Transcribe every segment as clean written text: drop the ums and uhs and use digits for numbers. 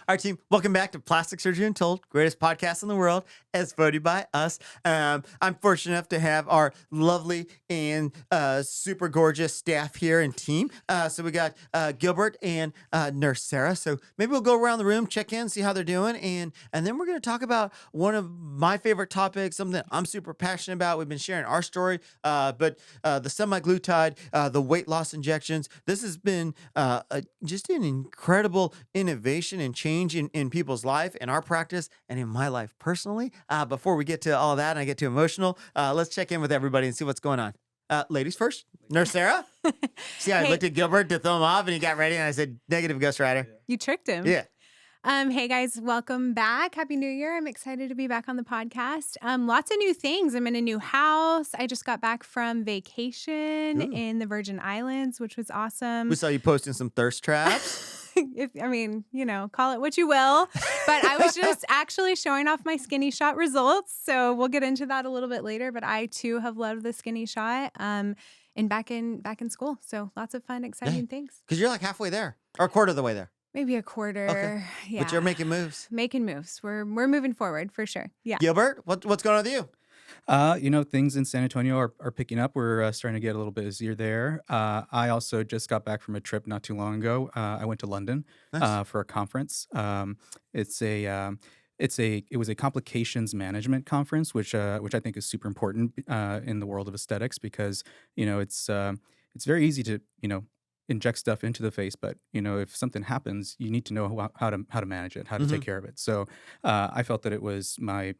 All right, team, welcome back to Plastic Surgery Untold, greatest podcast in the world, as voted by us. I'm fortunate enough to have our lovely and super gorgeous staff here and team. So we got Gilbert and Nurse Sarah. So maybe we'll go around the room, check in, see how they're doing, and then we're going to talk about one of my favorite topics, something that I'm super passionate about. We've been sharing our story, but the semaglutide, the weight loss injections. This has been just an incredible innovation and change in people's life, in our practice, and in my life personally. Before we get to all that and I get too emotional, let's check in with everybody and see what's going on. Ladies first, Nurse Sarah. See, I Hey, looked at Gilbert to throw him off, and he got ready, and I said, "Negative, Ghost Rider." you tricked him. Yeah. Hey guys, welcome back. Happy New Year. I'm excited to be back on the podcast. Lots of new things. I'm in a new house. I just got back from vacation Ooh. in the Virgin Islands, which was We awesome. saw you posting some thirst traps. Call it what you will. But I was just actually showing off my skinny shot results. So we'll get into that a little bit later. But I too have loved the skinny shot. And back in school. So lots of fun, exciting things. Because you're like halfway there, or a quarter of the way there. Maybe a quarter. Okay. Yeah. But you're making moves. Making moves. We're moving forward for sure. Yeah. Gilbert, what's going on with you? Things in San Antonio are picking up. We're starting to get a little bit busier there. I also just got back from a trip not too long ago. I went to London Nice. for a conference. It was a complications management conference, which I think is super important in the world of aesthetics because it's very easy to inject stuff into the face, but if something happens, you need to know how to manage it, how to take care of it. So I felt that it was my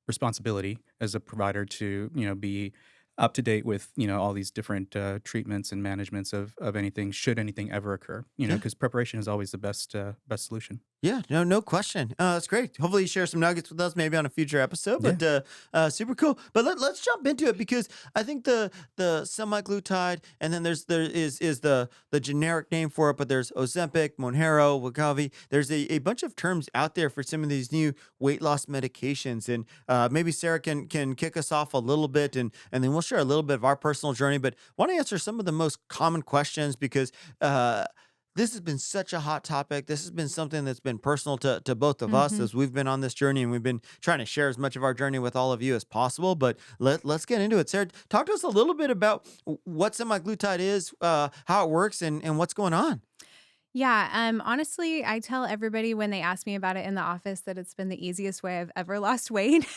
responsibility as a provider to be up to date with all these different treatments and managements of anything should anything ever occur. Yeah. Because preparation is always the best solution. Yeah, no question. That's great. Hopefully you share some nuggets with us maybe on a future episode, but super cool. But let's jump into it because I think the semaglutide, and then there is the generic name for it, but there's Ozempic, Mounjaro, Wegovy. There's a bunch of terms out there for some of these new weight loss medications, and maybe Sarah can kick us off a little bit, and then we'll share a little bit of our personal journey, but want to answer some of the most common questions because this has been such a hot topic. This has been something that's been personal to both of us Mm-hmm. as we've been on this journey, and we've been trying to share as much of our journey with all of you as possible. But let's get into it. Sarah, talk to us a little bit about what semaglutide is, how it works, and what's going on. Yeah. Honestly, I tell everybody when they ask me about it in the office that it's been the easiest way I've ever lost weight.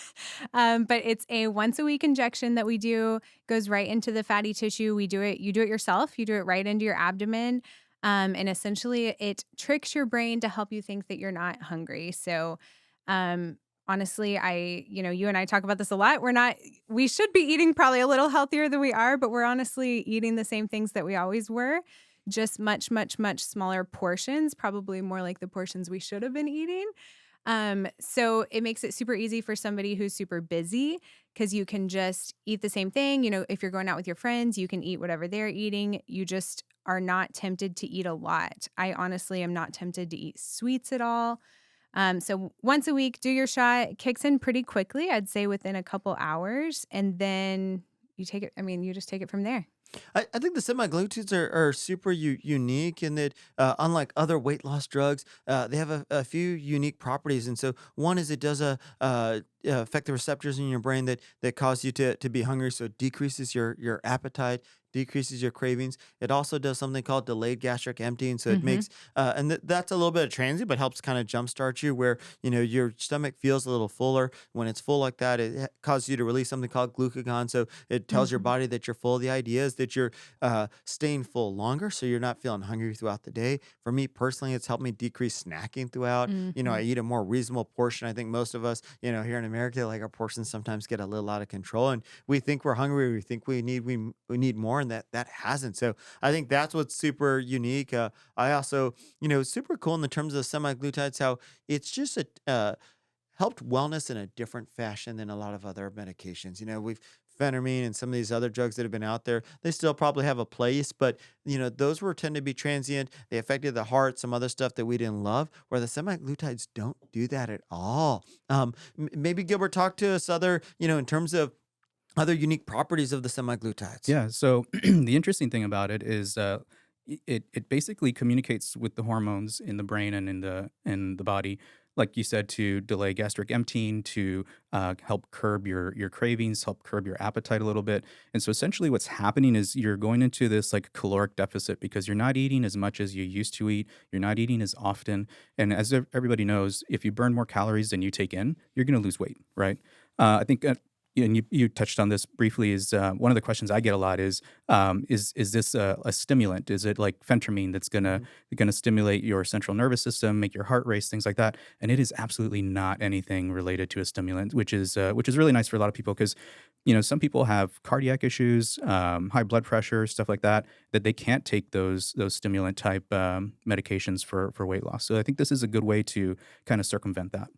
But it's a once a week injection that we do, goes right into the fatty tissue. You do it yourself. You do it right into your abdomen. And essentially it tricks your brain to help you think that you're not hungry. So, honestly, you and I talk about this a lot. We should be eating probably a little healthier than we are, but we're honestly eating the same things that we always were, just much, much, much smaller portions, probably more like the portions we should have been eating. So it makes it super easy for somebody who's super busy because you can just eat the same thing. If you're going out with your friends, you can eat whatever they're eating. You just are not tempted to eat a lot. I honestly am not tempted to eat sweets at all. So once a week, do your shot. It kicks in pretty quickly, I'd say within a couple hours. And then you take it, you just take it from there. I think the semaglutides are super unique in that, unlike other weight loss drugs, they have a few unique properties. And so one is it does affect the receptors in your brain that cause you to be hungry. So it decreases your appetite, decreases your cravings. It also does something called delayed gastric emptying. So it Mm-hmm. makes, that's a little bit of transient, but helps kind of jumpstart you where, your stomach feels a little fuller. When it's full like that, it causes you to release something called glucagon. So it tells your Mm-hmm. body that you're full. The idea is that you're staying full longer. So you're not feeling hungry throughout the day. For me personally, it's helped me decrease snacking throughout. Mm-hmm. I eat a more reasonable portion. I think most of us, here in America, like our portions sometimes get a little out of control and we think we're hungry. We think we need more, and that hasn't. So I think that's what's super unique. I also, super cool in the terms of the semaglutides, how it's just helped wellness in a different fashion than a lot of other medications. We've phentermine and some of these other drugs that have been out there, they still probably have a place, but those tend to be transient. They affected the heart, some other stuff that we didn't love, where the semaglutides don't do that at all. Maybe Gilbert, talk to us in terms of other unique properties of the semaglutides. Yeah. So the interesting thing about it is It basically communicates with the hormones in the brain and in the body, like you said, to delay gastric emptying, to help curb your cravings, help curb your appetite a little bit. And so essentially, what's happening is you're going into this like caloric deficit because you're not eating as much as you used to eat. You're not eating as often, and as everybody knows, if you burn more calories than you take in, you're going to lose weight, right? I think and you touched on this briefly. Is one of the questions I get a lot is this a stimulant? Is it like phentermine that's gonna stimulate your central nervous system, make your heart race, things like that? And it is absolutely not anything related to a stimulant, which is really nice for a lot of people because some people have cardiac issues, high blood pressure, stuff like that, that they can't take those stimulant type medications for weight loss. So I think this is a good way to kind of circumvent that.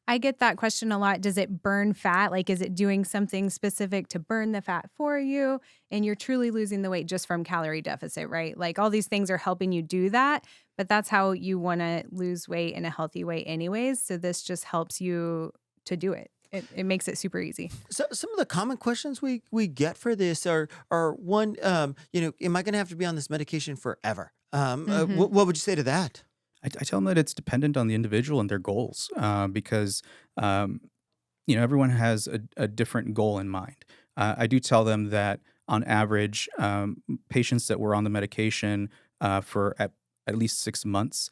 I get that question a lot. Does it burn fat? Like, is it doing something specific to burn the fat for you? And you're truly losing the weight just from calorie deficit, right? Like, all these things are helping you do that, but that's how you want to lose weight in a healthy way, anyways. So, this just helps you to do it. It makes it super easy. So some of the common questions we get for this are one, am I going to have to be on this medication forever? Hmm. What would you say to that? I tell them that it's dependent on the individual and their goals because um, everyone has a different goal in mind. I do tell them that on average, patients that were on the medication for at least 6 months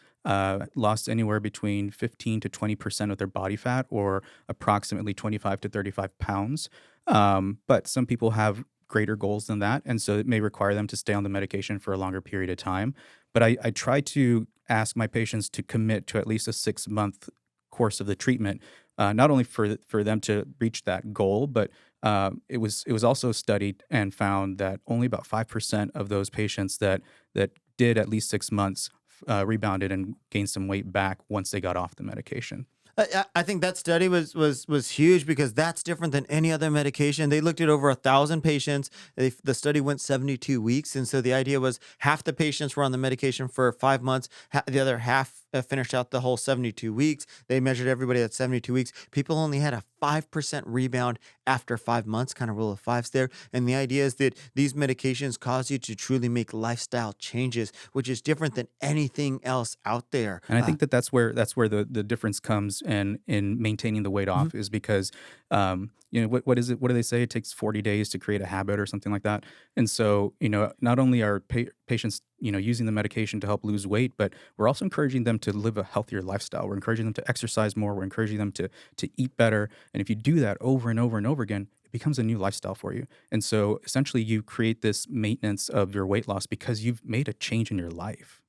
lost anywhere between 15 to 20% of their body fat, or approximately 25 to 35 pounds. But some people have greater goals than that, and so it may require them to stay on the medication for a longer period of time. But I try to ask my patients to commit to at least a 6 month course of the treatment, not only for them to reach that goal, but it was also studied and found that only about 5% of those patients that did at least 6 months rebounded and gained some weight back once they got off the medication. I think that study was huge because that's different than any other medication. They looked at over 1,000 patients. The study went 72 weeks, and so the idea was half the patients were on the medication for 5 months. The other half finished out the whole 72 weeks. They measured everybody at 72 weeks. People only had a 5% rebound after 5 months, kind of rule of fives there. And the idea is that these medications cause you to truly make lifestyle changes, which is different than anything else out there. And I think that's where the difference comes in maintaining the weight Mhm. off is because what is it? What do they say? It takes 40 days to create a habit or something like that. And so not only are patients using the medication to help lose weight, but we're also encouraging them to live a healthier lifestyle. We're encouraging them to exercise more. We're encouraging them to eat better. And if you do that over and over and over again, it becomes a new lifestyle for you. And so essentially, you create this maintenance of your weight loss because you've made a change in your life.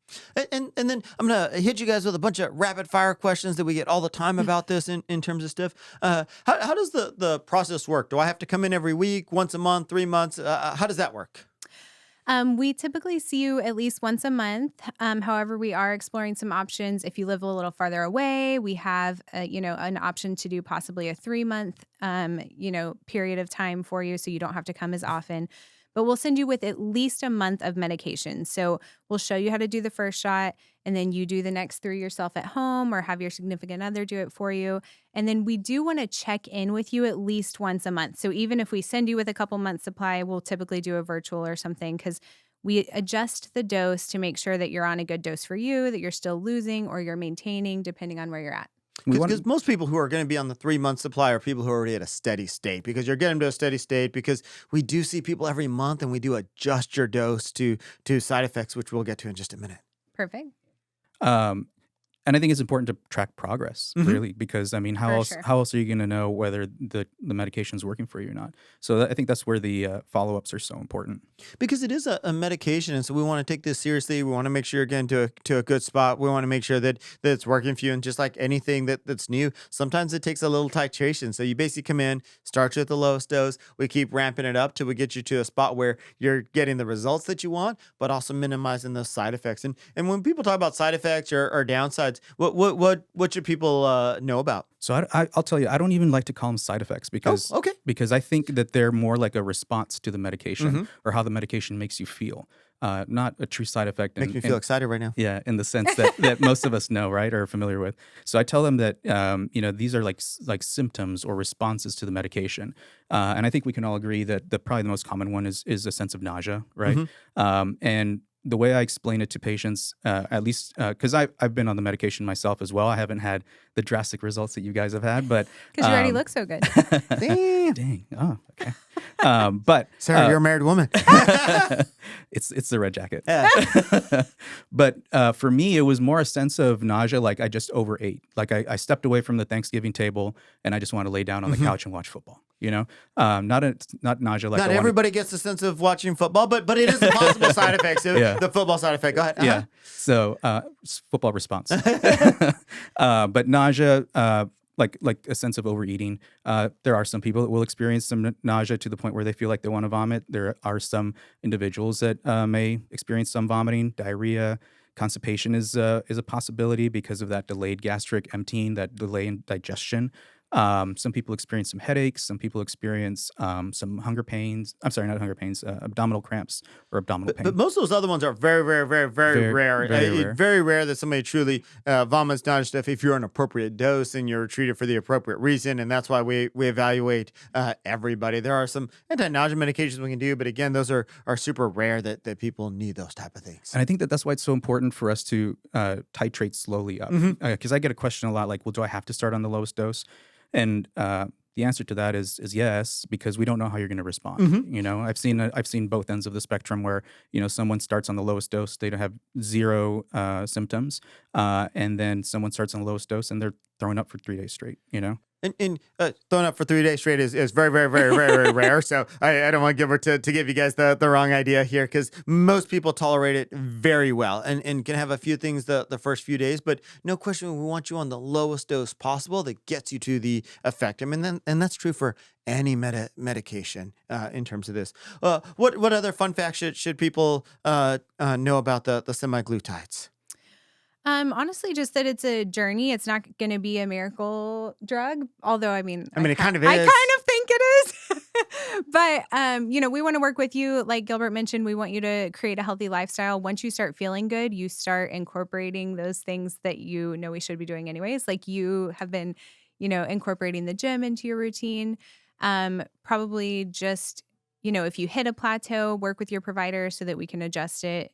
And then I'm gonna hit you guys with a bunch of rapid fire questions that we get all the time about this in terms of stuff. How does the process work? Do I have to come in every week, once a month, 3 months? How does that work? We typically see you at least once a month. However, we are exploring some options. If you live a little farther away, we have, an option to do possibly a 3 month, period of time for you, so you don't have to come as often. But we'll send you with at least a month of medication. So we'll show you how to do the first shot, and then you do the next three yourself at home, or have your significant other do it for you. And then we do want to check in with you at least once a month. So even if we send you with a couple months supply, we'll typically do a virtual or something, because we adjust the dose to make sure that you're on a good dose for you, that you're still losing or you're maintaining, depending on where you're at. We want Because most people who are going to be on the 3 month supply are people who are already at a steady state, because you're getting to a steady state because we do see people every month, and we do adjust your dose to side effects, which we'll get to in just a minute. Perfect. um, and I think it's important to track progress, Mhm. really, because I mean, how For else sure. how else are you going to know whether the medication is working for you or not? So I think that's where the follow ups are so important. Because it is a medication, and so we want to take this seriously. We want to make sure you're getting to a good spot. We want to make sure that it's working for you. And just like anything that's new, sometimes it takes a little titration. So you basically come in, start you at the lowest dose. We keep ramping it up till we get you to a spot where you're getting the results that you want, but also minimizing those side effects. And when people talk about side effects or downsides, what should people know about? So I'll tell you, I don't even like to call them side effects Oh, because okay. I think that they're more like a response to the medication Hmm. or how the medication makes you feel, not a true side effect. Makes me feel excited right now. Yeah, in the sense that most of us know, right, or are familiar with. So I tell them that these are like symptoms or responses to the medication, and I think we can all agree that probably the most common one is a sense of nausea, right? Hmm. And the way I explain it to patients, at least because I've been on the medication myself as well. I haven't had the drastic results that you guys have had, but Because you already look so good. Damn. dang, oh, okay. But Sarah, you're a married woman. it's the red jacket. Yeah. But for me, it was more a sense of nausea. Like I just overate. Like I stepped away from the Thanksgiving table and I just want to lay down on the couch and watch football. Not nausea. Like Not everybody gets the sense of watching football, but it is a possible side effect. So Yeah. the football side effect. Go ahead. Yeah. So football response. But nausea, like a sense of overeating. There are some people that will experience some nausea to the point where they feel like they want to vomit. There are some individuals that may experience some vomiting, diarrhea. Constipation is a possibility because of that delayed gastric emptying, that delay in digestion. Some people experience some headaches. Some people experience some hunger pains. I'm sorry, not hunger pains, abdominal cramps or abdominal pain. But most of those other ones are very, very, very, very rare. very rare. Very rare that somebody truly vomits nausea stuff if you're an appropriate dose and you're treated for the appropriate reason. And that's why we evaluate everybody. There are some anti-nausea medications we can do, but again, those are super rare that people need those type of things. And I think that's why it's so important for us to titrate slowly up. Because I get a question a lot like, well, do I have to start on the lowest dose? And the answer to that is yes, because we don't know how you're going to respond. I've seen both ends of the spectrum where someone starts on the lowest dose, they don't have zero symptoms, and then someone starts on the lowest dose and they're throwing up for 3 days straight. And throwing up for 3 days straight is very, very, very, very, very rare. So I don't want Gilbert to give you guys the wrong idea here, because most people tolerate it very well and can have a few things the first few days. But no question, we want you on the lowest dose possible that gets you to the effect. And that's true for any medication in terms of this. What other fun facts should people know about the semaglutides? Honestly, just that it's a journey. It's not going to be a miracle drug. Although, I it kind of is. I kind of think it is. But, we want to work with you. Like Gilbert mentioned, we want you to create a healthy lifestyle. Once you start feeling good, you start incorporating those things that we should be doing anyways. Like you have been, incorporating the gym into your routine. Probably just, if you hit a plateau, work with your provider so that we can adjust it.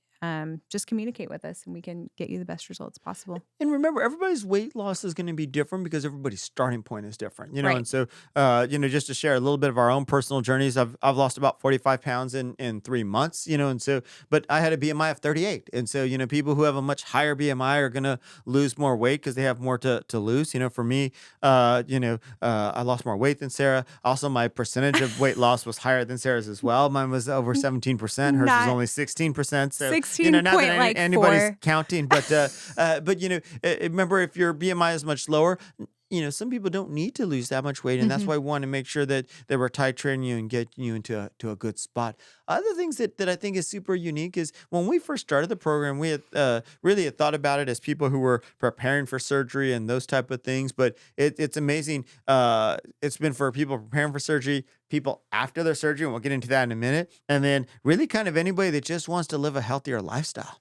Just communicate with us and we can get you the best results possible. And remember, everybody's weight loss is going to be different because everybody's starting point is different, Right. And so, just to share a little bit of our own personal journeys, I've lost about 45 pounds in 3 months, and so, but I had a BMI of 38. And so, people who have a much higher BMI are going to lose more weight because they have more to lose. For me, I lost more weight than Sarah. Also, my percentage of weight loss was higher than Sarah's as well. Mine was over 17%. Hers was Not- only 16%. So, 16 not point, that like, anybody's 4. counting, but remember, if your BMI is much lower, some people don't need to lose that much weight, and that's why we want to make sure that we're titrating you and get you into a good spot. Other things that I think is super unique is when we first started the program, we had really had thought about it as people who were preparing for surgery and those type of things. But it's amazing. It's been for people preparing for surgery, people after their surgery, and we'll get into that in a minute, and then really kind of anybody that just wants to live a healthier lifestyle.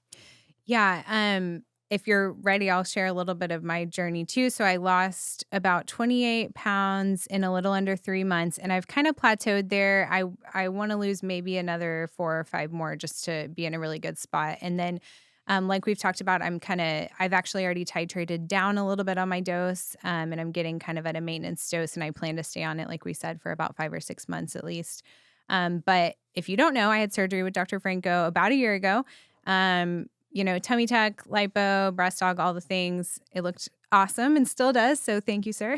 Yeah. If you're ready, I'll share a little bit of my journey too. So I lost about 28 pounds in a little under 3 months, and I've kind of plateaued there. I want to lose maybe another 4 or 5 more just to be in a really good spot. And then, like we've talked about, I've actually already titrated down a little bit on my dose, and I'm getting kind of at a maintenance dose, and I plan to stay on it, like we said, for about 5 or 6 months at least. But if you don't know, I had surgery with Dr. Franco about a year ago. Tummy tuck, lipo, breast aug, all the things. It looked awesome and still does. So thank you, sir.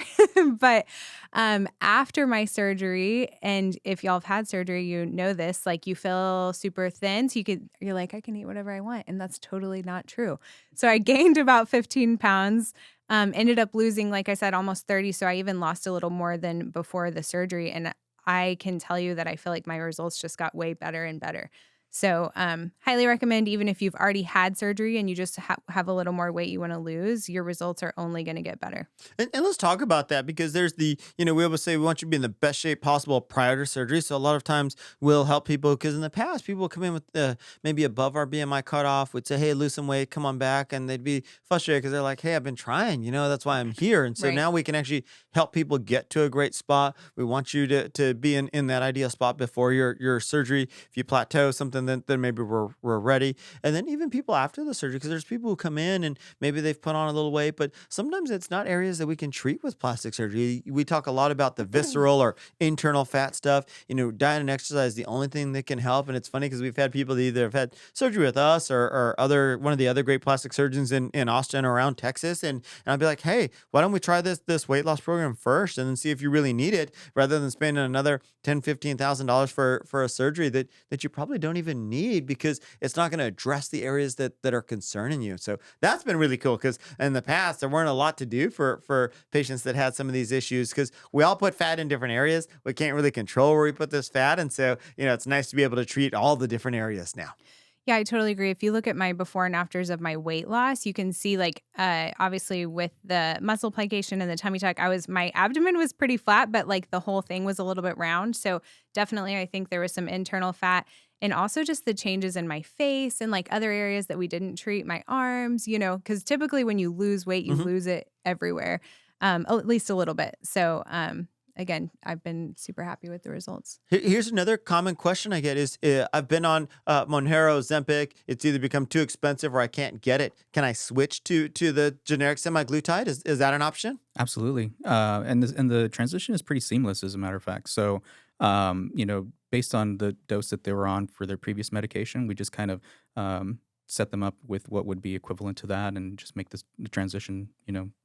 But after my surgery, and if y'all have had surgery, you know this, like you feel super thin. So you're like, I can eat whatever I want. And that's totally not true. So I gained about 15 pounds, ended up losing, like I said, almost 30. So I even lost a little more than before the surgery. And I can tell you that I feel like my results just got way better and better. So highly recommend, even if you've already had surgery and you just have a little more weight you want to lose, your results are only going to get better. And let's talk about that, because there's we always say we want you to be in the best shape possible prior to surgery. So a lot of times we'll help people, because in the past, people come in with maybe above our BMI cutoff, would say, hey, lose some weight, come on back. And they'd be frustrated because they're like, hey, I've been trying, that's why I'm here. And so Right. now we can actually help people get to a great spot. We want you to be in that ideal spot before your surgery. If you plateau, something something that maybe we're ready. And then even people after the surgery, because there's people who come in and maybe they've put on a little weight, but sometimes it's not areas that we can treat with plastic surgery. We talk a lot about the visceral or internal fat stuff. Diet and exercise is the only thing that can help. And it's funny because we've had people that either have had surgery with us or one of the other great plastic surgeons in Austin or around Texas. And I'd be like, hey, why don't we try this weight loss program first and then see if you really need it rather than spending another $10,000-$15,000 for a surgery that you probably don't even need because it's not going to address the areas that are concerning you. So that's been really cool because in the past there weren't a lot to do for patients that had some of these issues because we all put fat in different areas. We can't really control where we put this fat. And so, it's nice to be able to treat all the different areas now. Yeah, I totally agree. If you look at my before and afters of my weight loss, you can see obviously with the muscle plication and the tummy tuck, my abdomen was pretty flat, but like the whole thing was a little bit round. So definitely I think there was some internal fat and also just the changes in my face and like other areas that we didn't treat, my arms, because typically when you lose weight, you Mhm. lose it everywhere, at least a little bit. So, again, I've been super happy with the results. Here's another common question I get is I've been on Mounjaro, Ozempic. It's either become too expensive or I can't get it. Can I switch to the generic semaglutide? Is that an option? Absolutely. And the transition is pretty seamless, as a matter of fact. So, based on the dose that they were on for their previous medication, we just kind of set them up with what would be equivalent to that, and just make the transition,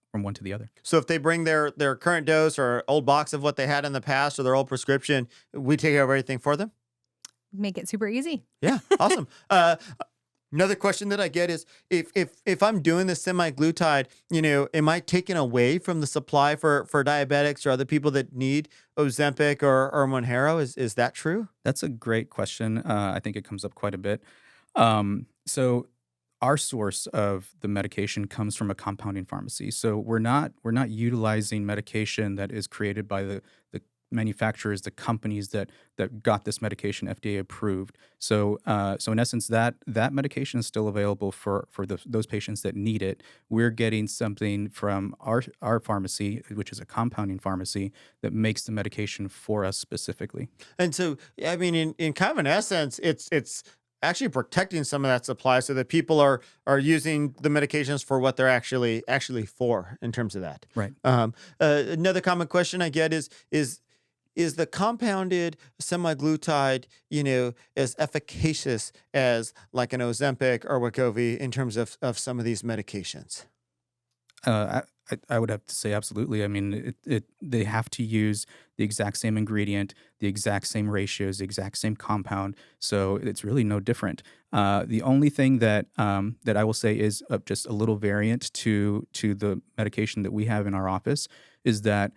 from one to the other. So if they bring their current dose or old box of what they had in the past or their old prescription, we take care of everything for them? Make it super easy. Yeah, awesome. Another question that I get is if I'm doing the semaglutide, am I taking away from the supply for diabetics or other people that need Ozempic or Mounjaro? Is that true? That's a great question. I think it comes up quite a bit. So our source of the medication comes from a compounding pharmacy. So we're not utilizing medication that is created by the manufacturers, the companies that got this medication FDA approved. So in essence, that medication is still available for those patients that need it. We're getting something from our pharmacy, which is a compounding pharmacy, that makes the medication for us specifically. And so, I mean, in kind of an essence, it's actually protecting some of that supply so that people are using the medications for what they're actually for in terms of that. Right. Another common question I get is the compounded semaglutide, as efficacious as like an Ozempic or Wegovy in terms of some of these medications? I would have to say absolutely. I mean, they have to use the exact same ingredient, the exact same ratios, the exact same compound. So it's really no different. The only thing that I will say is just a little variant to the medication that we have in our office is that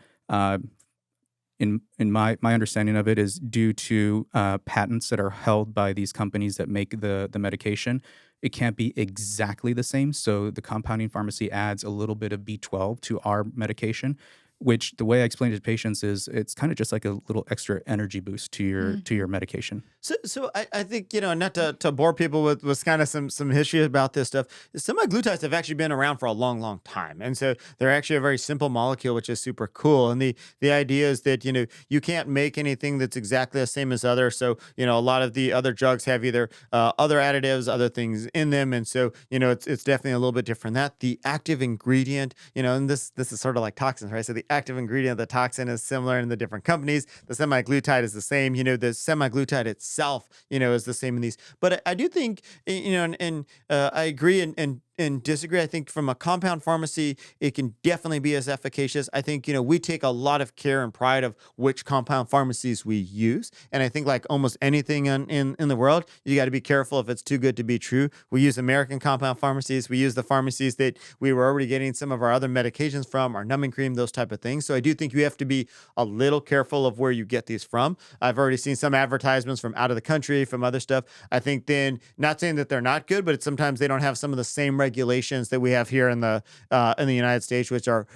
in my understanding of it is due to patents that are held by these companies that make the medication. It can't be exactly the same. So the compounding pharmacy adds a little bit of B12 to our medication, which the way I explain it to patients is it's kind of just like a little extra energy boost to your medication. So I think, not to bore people with kind of some history about this stuff, semaglutides have actually been around for a long, long time. And so they're actually a very simple molecule, which is super cool. And the idea is that, you can't make anything that's exactly the same as others. So, a lot of the other drugs have either other additives, other things in them. And so, it's definitely a little bit different than that. The active ingredient, and this is sort of like toxins, right? So the active ingredient of the toxin is similar in the different companies. The semaglutide is the same. The semaglutide itself, is the same in these. But I do think, and I agree and disagree. I think from a compound pharmacy, it can definitely be as efficacious. I think, we take a lot of care and pride of which compound pharmacies we use. And I think like almost anything in the world, you got to be careful if it's too good to be true. We use American compound pharmacies. We use the pharmacies that we were already getting some of our other medications from, our numbing cream, those type of things. So I do think you have to be a little careful of where you get these from. I've already seen some advertisements from out of the country, from other stuff. I think then, not saying that they're not good, but it's sometimes they don't have some of the same regulations that we have here in the United States, which are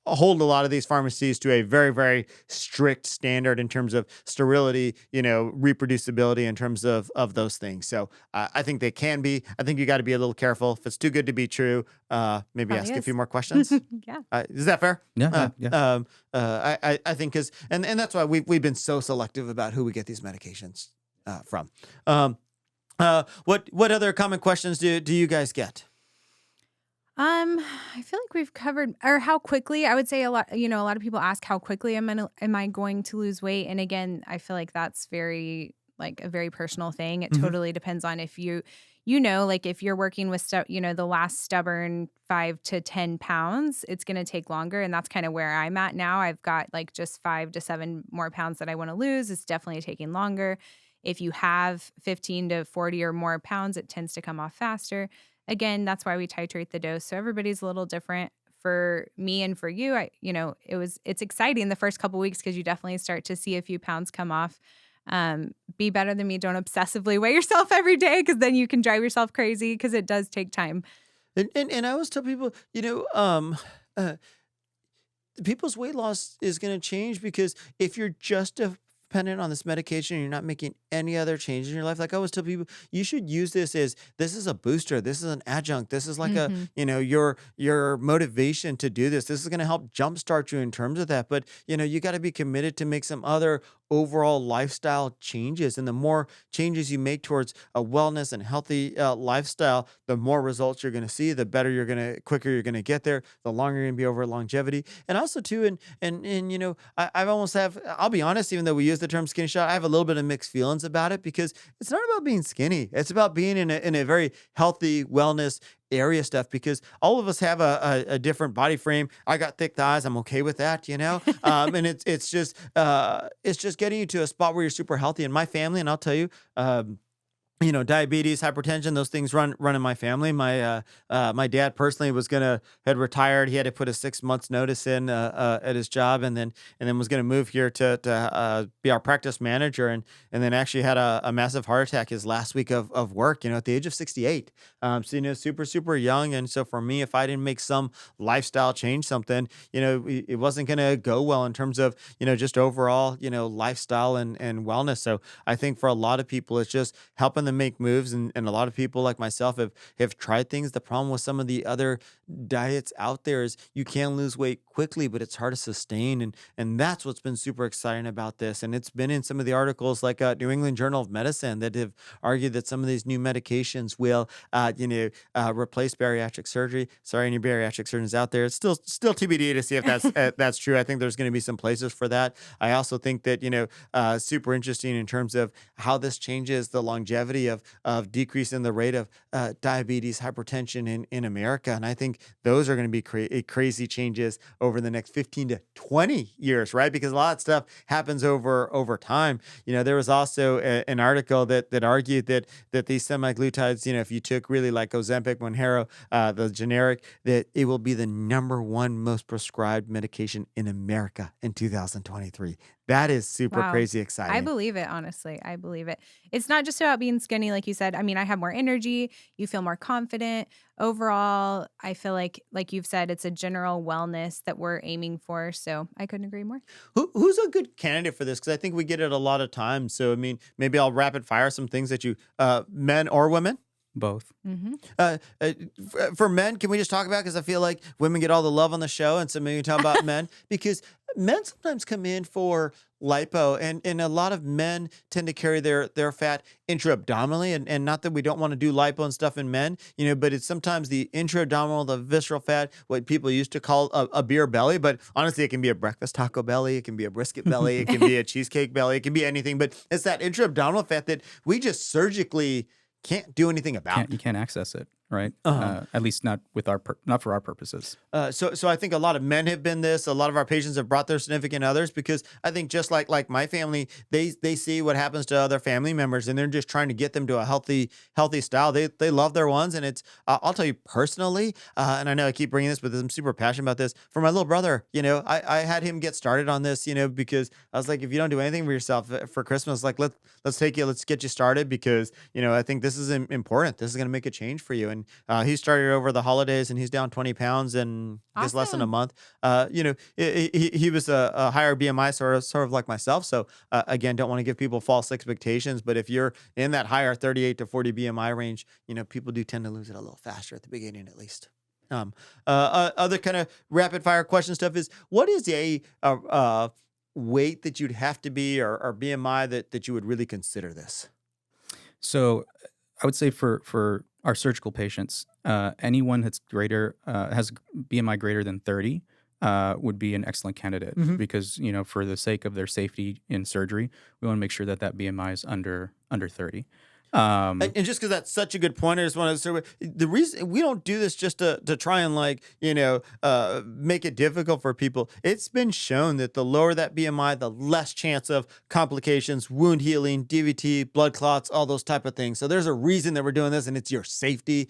hold a lot of these pharmacies to a very, very strict standard in terms of sterility, reproducibility in terms of those things. So I think they can be. I think you got to be a little careful. If it's too good to be true, maybe Probably ask a is. few more questions. Yeah. Is that fair? Yeah, yeah. I think and that's why we've been so selective about who we get these medications from. What other common questions do you guys get? I feel like we've covered or how quickly I would say a lot of people ask how quickly am I going to lose weight? And again, I feel like that's very like a very personal thing. It Hmm. totally depends on if like if you're working with the last stubborn 5 to 10 pounds, it's going to take longer. And that's kind of where I'm at now. I've got like just 5 to 7 more pounds that I want to lose. It's definitely taking longer. If you have 15 to 40 or more pounds, it tends to come off faster. Again, that's why we titrate the dose. So everybody's a little different. For me and for you, it's exciting the first couple weeks because you definitely start to see a few pounds come off. Be better than me. Don't obsessively weigh yourself every day because then you can drive yourself crazy because it does take time. And I always tell people, uh, people's weight loss is going to change because if you're just dependent on this medication and you're not making any other changes in your life, like I always tell people, you should use this is a booster, this is an adjunct, this is like a Hmm. your motivation to do this. This is going to help jumpstart you in terms of that. But you got to be committed to make some other overall lifestyle changes, and the more changes you make towards a wellness and healthy lifestyle, the more results you're going to see, the better quicker you're going to get there, the longer you're going to be over longevity. And also too, and I've almost I'll be honest, even though we use the term skinny shot, I have a little bit of mixed feelings about it because it's not about being skinny. It's about being in a very healthy wellness area stuff, because all of us have a different body frame. I got thick thighs. I'm okay with that, and it's just getting you to a spot where you're super healthy. In my family, and I'll tell you, diabetes, hypertension, those things run in my family. My dad personally had retired. He had to put a 6 months notice in at his job, and then was gonna move here to be our practice manager, and then actually had a massive heart attack his last week of work. At the age of 68. So super super young, and so for me, if I didn't make some lifestyle change, something, it wasn't gonna go well in terms of just overall lifestyle and wellness. So I think for a lot of people, it's just helping them make moves. And a lot of people like myself have tried things. The problem with some of the other diets out there is you can lose weight quickly, but it's hard to sustain. And that's what's been super exciting about this. And it's been in some of the articles like New England Journal of Medicine that have argued that some of these new medications will, replace bariatric surgery. Sorry, any bariatric surgeons out there. It's still TBD to see if that's true. I think there's going to be some places for that. I also think that super interesting in terms of how this changes the longevity of decreasing the rate of diabetes, hypertension in America. And I think those are going to be crazy changes over the next 15 to 20 years, right? Because a lot of stuff happens over time. There was also an article that argued that these semaglutides, if you took really like Ozempic, Mounjaro, the generic, that it will be the number one most prescribed medication in America in 2023. That is super Wow. crazy I exciting. believe it, honestly. I believe it. It's not just about being skinny, like you said. I mean, I have more energy. You feel more confident. Overall, I feel like you've said, it's a general wellness that we're aiming for. So I couldn't agree more. Who's a good candidate for this? Because I think we get it a lot of times. So I mean, maybe I'll rapid fire some things that men or women. Both. Hmm. For men, can we just talk about? Because I feel like women get all the love on the show, and so maybe we talk about men, because men sometimes come in for lipo, and a lot of men tend to carry their fat intra-abdominally, and not that we don't want to do lipo and stuff in men, but it's sometimes the intra-abdominal, the visceral fat, what people used to call a beer belly, but honestly, it can be a breakfast taco belly, it can be a brisket belly, it can be a cheesecake belly, it can be anything, but it's that intra-abdominal fat that we just surgically can't do anything You about. can't access it, right? Uh-huh. At least not with not for our purposes. So I think a lot of men have been this. A lot of our patients have brought their significant others, because I think just like my family, they see what happens to other family members, and they're just trying to get them to a healthy style. They love their ones, and it's I'll tell you personally, and I know I keep bringing this, but I'm super passionate about this. For my little brother, I had him get started on this, because I was like, if you don't do anything for yourself for Christmas, like let's get you started, because I think this is important. This is going to make a change for you. And he started over the holidays, and he's down 20 pounds in just less than a Awesome. month. He was a higher BMI, sort of like myself. So again, don't want to give people false expectations, but if you're in that higher 38 to 40 BMI range, people do tend to lose it a little faster at the beginning, at least. Other kind of rapid fire question stuff is, what is a weight that you'd have to be, or BMI that you would really consider this? So I would say for our surgical patients, anyone that's greater has BMI greater than 30 would be an excellent candidate Hmm. because for the sake of their safety in surgery, we want to make sure that that BMI is under 30. Um, And just because that's such a good point, I just want to say the reason we don't do this just to try and make it difficult for people. It's been shown that the lower that BMI, the less chance of complications, wound healing, DVT, blood clots, all those type of things. So there's a reason that we're doing this, and it's your safety,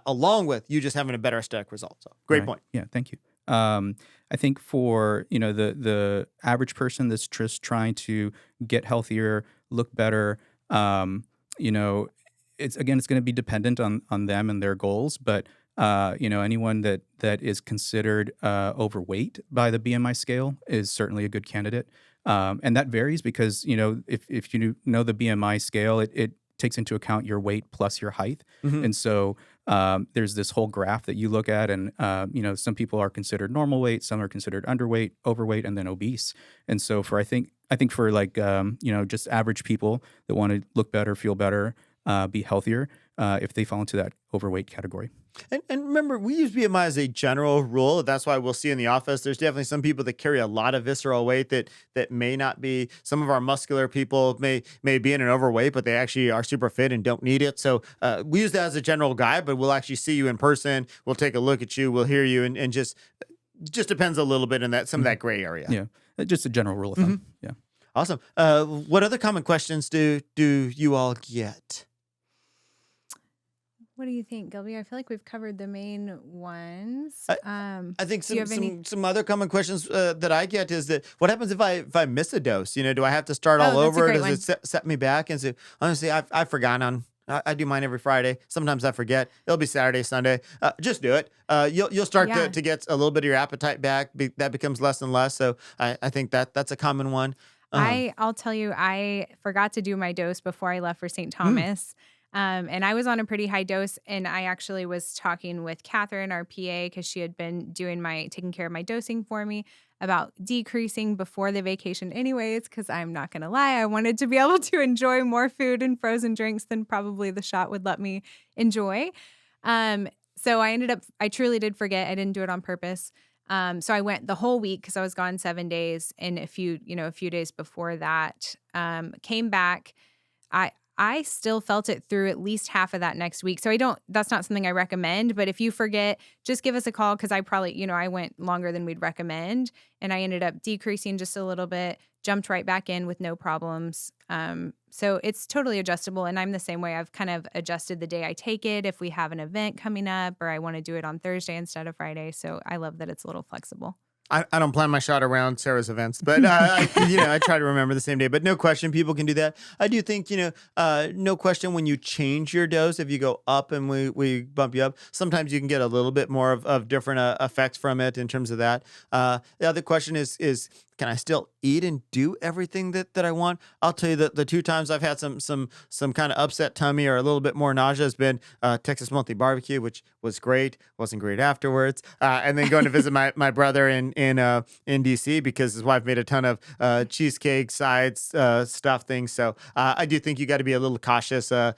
along with you just having a better aesthetic result. So great right. point. Yeah. Thank you. I think for the average person that's just trying to get healthier, look better, you know, it's going to be dependent on them and their goals. But anyone that is considered overweight by the BMI scale is certainly a good candidate. And that varies because if you know the BMI scale, it takes into account your weight plus your height. Hmm. And so there's this whole graph that you look at, and some people are considered normal weight, some are considered underweight, overweight, and then obese. And so I think for like just average people that want to look better, feel better, be healthier, if they fall into that overweight category. And remember, we use BMI as a general rule. That's why we'll see in the office. There's definitely some people that carry a lot of visceral weight that may not be. Some of our muscular people may be in an overweight, but they actually are super fit and don't need it. So we use that as a general guide. But we'll actually see you in person. We'll take a look at you. We'll hear you, and just depends a little bit in that some of that gray area. Yeah, just a general rule of thumb. Yeah. Awesome. What other common questions do you all get? What do you think, Gilby? I feel like we've covered the main ones. I think Do you have any? some other common questions that I get is that what happens if I miss a dose? Do I have to start all Oh, that's a over? great Does one. it set me back? And so honestly, I've forgotten on. I do mine every Friday. Sometimes I forget. It'll be Saturday, Sunday. Just do it. You'll start Yeah. to get a little bit of your appetite back. That becomes less and less. So I think that's a common one. I'll tell you, I forgot to do my dose before I left for St. Mm, Thomas. And I was on a pretty high dose, and I actually was talking with Catherine, our PA, because she had been taking care of my dosing for me about decreasing before the vacation anyways, because I'm not going to lie, I wanted to be able to enjoy more food and frozen drinks than probably the shot would let me enjoy. So I truly did forget. I didn't do it on purpose. So I went the whole week because I was gone 7 days, and a few days before that, came back. I still felt it through at least half of that next week. So that's not something I recommend, but if you forget, just give us a call because I probably, I went longer than we'd recommend, and I ended up decreasing just a little bit, jumped right back in with no problems. So it's totally adjustable, and I'm the same way. I've kind of adjusted the day I take it if we have an event coming up or I want to do it on Thursday instead of Friday. So I love that it's a little flexible. I don't plan my shot around Sarah's events, but I try to remember the same day. But no question, people can do that. I do think no question when you change your dose, if you go up and we bump you up, sometimes you can get a little bit more of different effects from it in terms of that. The other question is can I still eat and do everything that I want? I'll tell you that the two times I've had some kind of upset tummy or a little bit more nausea has been Texas Monthly Barbecue, which was great, wasn't great afterwards, and then going to visit my brother in DC because his wife made a ton of cheesecake sides stuff things. So I do think you got to be a little cautious of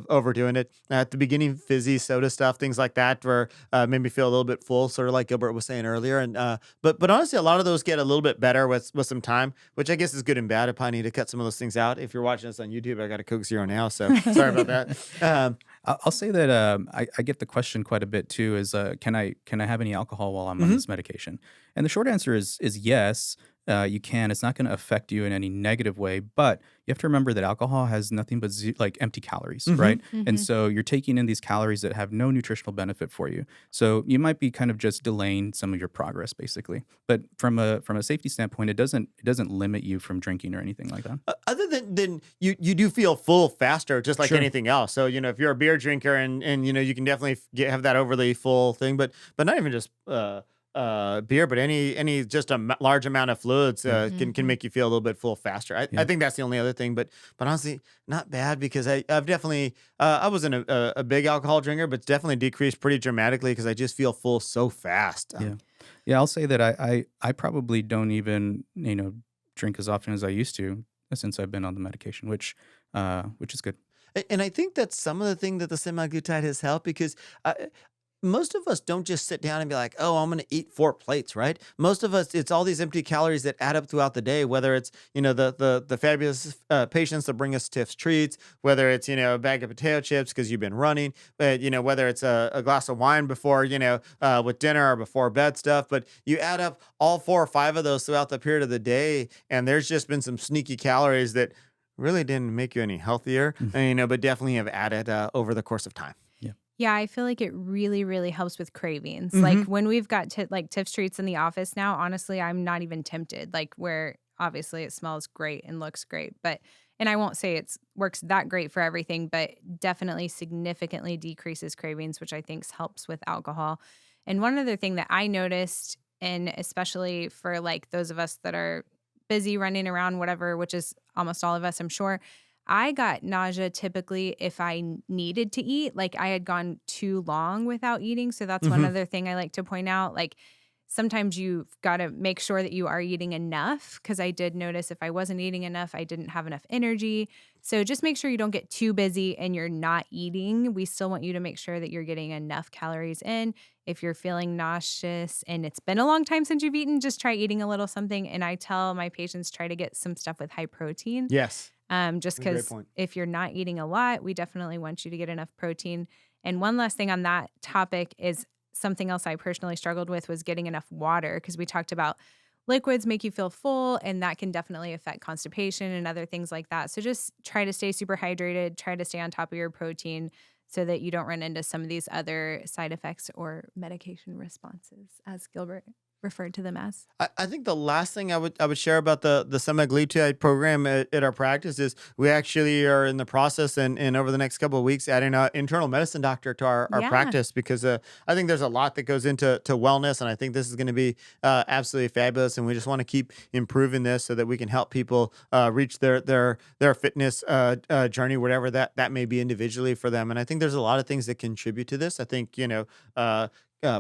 overdoing it at the beginning. Fizzy soda stuff, things like that, were made me feel a little bit full, sort of like Gilbert was saying earlier. And but honestly, a lot of those get a little bit better with some time, which I guess is good and bad. I probably need to cut some of those things out. If you're watching this on YouTube, I got a Coke Zero now, so sorry about that. I'll say that I get the question quite a bit too. Is can I have any alcohol while I'm on Mhm. this medication? And the short answer is yes. You can. It's not going to affect you in any negative way, but you have to remember that alcohol has nothing but like empty calories, Mhm. right? And Mm-hmm. so you're taking in these calories that have no nutritional benefit for you. So you might be kind of just delaying some of your progress, basically. But from a safety standpoint, it doesn't limit you from drinking or anything like that. Other than you do feel full faster, just like Sure. anything else. So if you're a beer drinker and you can definitely have that overly full thing, but not even just beer, but any just a large amount of fluids can Mhm. make you feel a little bit full faster. I Yeah. think that's the only other thing, but honestly, not bad because I've definitely I wasn't a big alcohol drinker, but definitely decreased pretty dramatically because I just feel full so fast. Yeah. Yeah, I'll say that I probably don't even, drink as often as I used to since I've been on the medication, which is good. And I think that's some of the thing that the semaglutide has helped because most of us don't just sit down and be like, oh, I'm going to eat 4 plates, right? Most of us, it's all these empty calories that add up throughout the day, whether it's, the fabulous patients that bring us Tiff's treats, whether it's, a bag of potato chips because you've been running, but, whether it's a glass of wine before, with dinner or before bed stuff. But you add up all 4 or 5 of those throughout the period of the day. And there's just been some sneaky calories that really didn't make you any healthier, Mhm. but definitely have added over the course of time. Yeah. Yeah, I feel like it really, really helps with cravings. Like Hmm. when we've got like Tiff's treats in the office now, honestly, I'm not even tempted. Like where obviously it smells great and looks great, but and I won't say it's works that great for everything, but definitely significantly decreases cravings, which I think helps with alcohol. And one other thing that I noticed, and especially for like those of us that are busy running around, whatever, which is almost all of us, I'm sure, I got nausea typically if I needed to eat, like I had gone too long without eating. So that's one Hmm. other thing I like to point out. Like sometimes you've got to make sure that you are eating enough because I did notice if I wasn't eating enough, I didn't have enough energy. So just make sure you don't get too busy and you're not eating. We still want you to make sure that you're getting enough calories in. If you're feeling nauseous and it's been a long time since you've eaten, just try eating a little something. And I tell my patients try to get some stuff with high protein Yes. just A great because point. if you're not eating a lot, we definitely want you to get enough protein. And one last thing on that topic is something else I personally struggled with was getting enough water because we talked about liquids make you feel full and that can definitely affect constipation and other things like that. So just try to stay super hydrated, try to stay on top of your protein so that you don't run into some of these other side effects or medication responses, as Gilbert referred to them as. I think the last thing I would share about the semaglutide program at our practice is we actually are in the process and over the next couple of weeks adding an internal medicine doctor to our Yeah. practice because I think there's a lot that goes into wellness and I think this is going to be absolutely fabulous and we just want to keep improving this so that we can help people reach their fitness journey, whatever that may be individually for them. And I think there's a lot of things that contribute to this. I think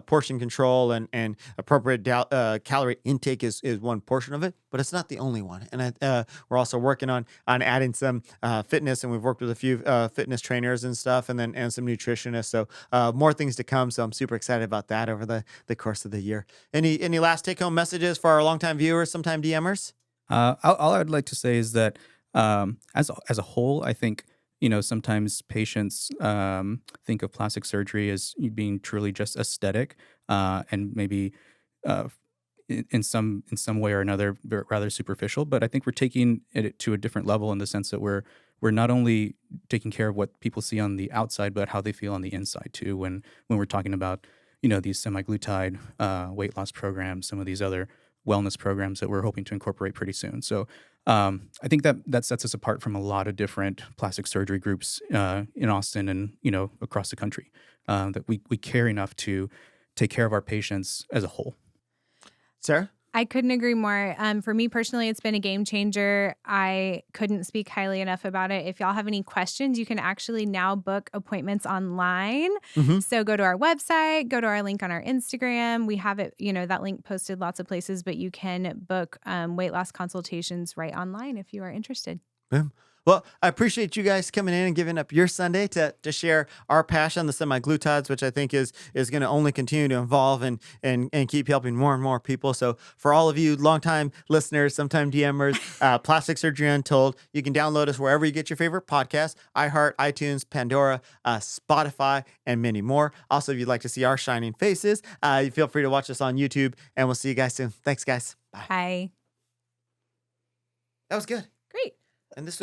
portion control and appropriate calorie intake is one portion of it, but it's not the only one. And we're also working on adding some fitness, and we've worked with a few fitness trainers and stuff, and some nutritionists. So more things to come. So I'm super excited about that over the course of the year. Any last take home messages for our longtime viewers, sometime DMers? All I would like to say is that as a whole, I think sometimes patients think of plastic surgery as being truly just aesthetic, and maybe uh, in some way or another rather superficial. But I think we're taking it to a different level in the sense that we're not only taking care of what people see on the outside, but how they feel on the inside too. When we're talking about these semaglutide weight loss programs, some of these other wellness programs that we're hoping to incorporate pretty soon. So I think that sets us apart from a lot of different plastic surgery groups in Austin and across the country. That we care enough to take care of our patients as a whole. Sarah? I couldn't agree more. For me personally, it's been a game changer. I couldn't speak highly enough about it. If y'all have any questions, you can actually now book appointments online. Hmm. So go to our website, go to our link on our Instagram. We have it, that link posted lots of places, but you can book weight loss consultations right online if you are interested. Boom. Well, I appreciate you guys coming in and giving up your Sunday to share our passion, the semaglutides, which I think is going to only continue to evolve and keep helping more and more people. So for all of you longtime listeners, sometime DMers, Plastic Surgery Untold, you can download us wherever you get your favorite podcasts, iHeart, iTunes, Pandora, Spotify, and many more. Also, if you'd like to see our shining faces, you feel free to watch us on YouTube, and we'll see you guys soon. Thanks, guys. Bye. Bye. That was good. Great. And this